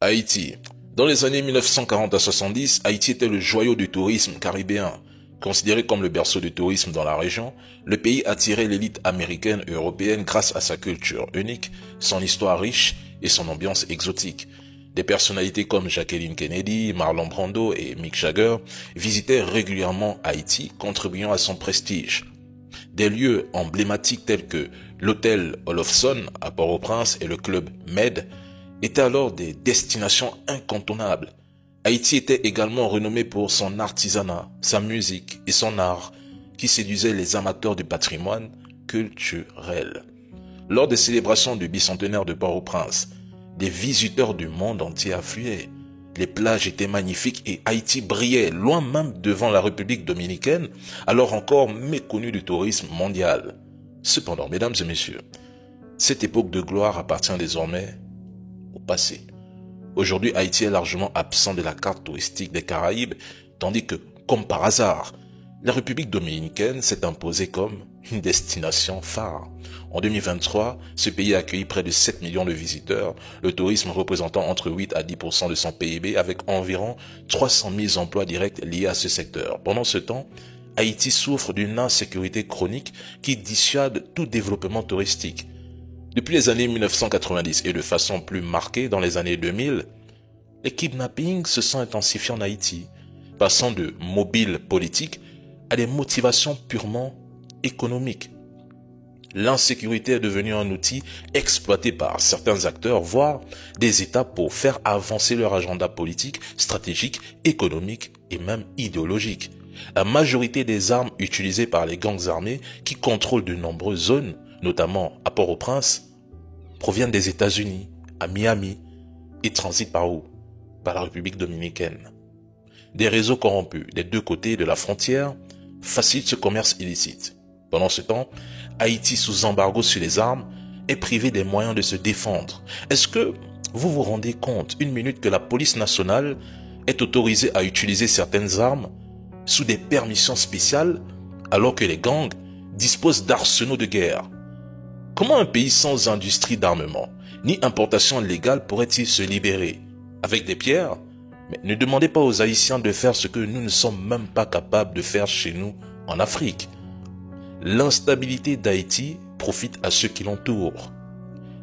Haïti. Dans les années 1940 à 70, Haïti était le joyau du tourisme caribéen. Considéré comme le berceau du tourisme dans la région, le pays attirait l'élite américaine et européenne grâce à sa culture unique, son histoire riche et son ambiance exotique. Des personnalités comme Jacqueline Kennedy, Marlon Brando et Mick Jagger visitaient régulièrement Haïti, contribuant à son prestige. Des lieux emblématiques tels que l'hôtel Olofsson à Port-au-Prince et le club Med étaient alors des destinations incontournables. Haïti était également renommé pour son artisanat, sa musique et son art, qui séduisaient les amateurs du patrimoine culturel. Lors des célébrations du bicentenaire de Port-au-Prince, des visiteurs du monde entier affluaient. Les plages étaient magnifiques et Haïti brillait, loin même devant la République dominicaine, alors encore méconnue du tourisme mondial. Cependant, mesdames et messieurs, cette époque de gloire appartient désormais au passé. Aujourd'hui, Haïti est largement absent de la carte touristique des Caraïbes, tandis que, comme par hasard, la République dominicaine s'est imposée comme une destination phare. En 2023, ce pays a accueilli près de 7 millions de visiteurs, le tourisme représentant entre 8 à 10% de son PIB avec environ 300 000 emplois directs liés à ce secteur. Pendant ce temps, Haïti souffre d'une insécurité chronique qui dissuade tout développement touristique. Depuis les années 1990 et de façon plus marquée dans les années 2000, les kidnappings se sont intensifiés en Haïti, passant de mobiles politiques à des motivations purement économiques. L'insécurité est devenue un outil exploité par certains acteurs, voire des États pour faire avancer leur agenda politique, stratégique, économique et même idéologique. La majorité des armes utilisées par les gangs armés qui contrôlent de nombreuses zones, notamment à Port-au-Prince, proviennent des États-Unis, à Miami, et transitent par où? Par la République dominicaine. Des réseaux corrompus des deux côtés de la frontière facilitent ce commerce illicite. Pendant ce temps, Haïti, sous embargo sur les armes, est privé des moyens de se défendre. Est-ce que vous vous rendez compte une minute que la police nationale est autorisée à utiliser certaines armes sous des permissions spéciales alors que les gangs disposent d'arsenaux de guerre? Comment un pays sans industrie d'armement ni importation légale pourrait-il se libérer? Avec des pierres? Mais ne demandez pas aux Haïtiens de faire ce que nous ne sommes même pas capables de faire chez nous en Afrique. L'instabilité d'Haïti profite à ceux qui l'entourent.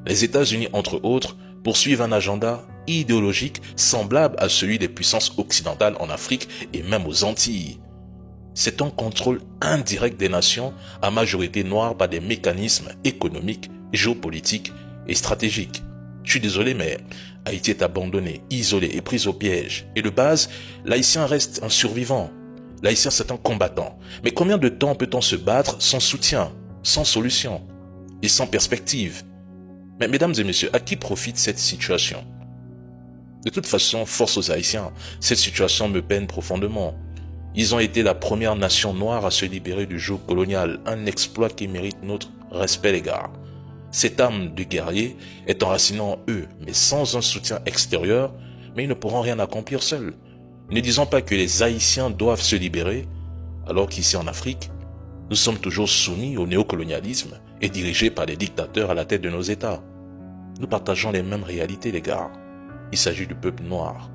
Les États-Unis, entre autres, poursuivent un agenda idéologique semblable à celui des puissances occidentales en Afrique et même aux Antilles. C'est un contrôle indirect des nations à majorité noire par des mécanismes économiques, géopolitiques et stratégiques. Je suis désolé, mais Haïti est abandonné, isolé et pris au piège. Et de base, l'Haïtien reste un survivant. L'Haïtien, c'est un combattant. Mais combien de temps peut-on se battre sans soutien, sans solution et sans perspective? Mais mesdames et messieurs, à qui profite cette situation? De toute façon, force aux Haïtiens, cette situation me peine profondément. Ils ont été la première nation noire à se libérer du joug colonial, un exploit qui mérite notre respect, les gars. Cette âme de guerrier est enracinée en eux, mais sans un soutien extérieur, mais ils ne pourront rien accomplir seuls. Ne disons pas que les Haïtiens doivent se libérer, alors qu'ici en Afrique, nous sommes toujours soumis au néocolonialisme et dirigés par des dictateurs à la tête de nos États. Nous partageons les mêmes réalités, les gars. Il s'agit du peuple noir.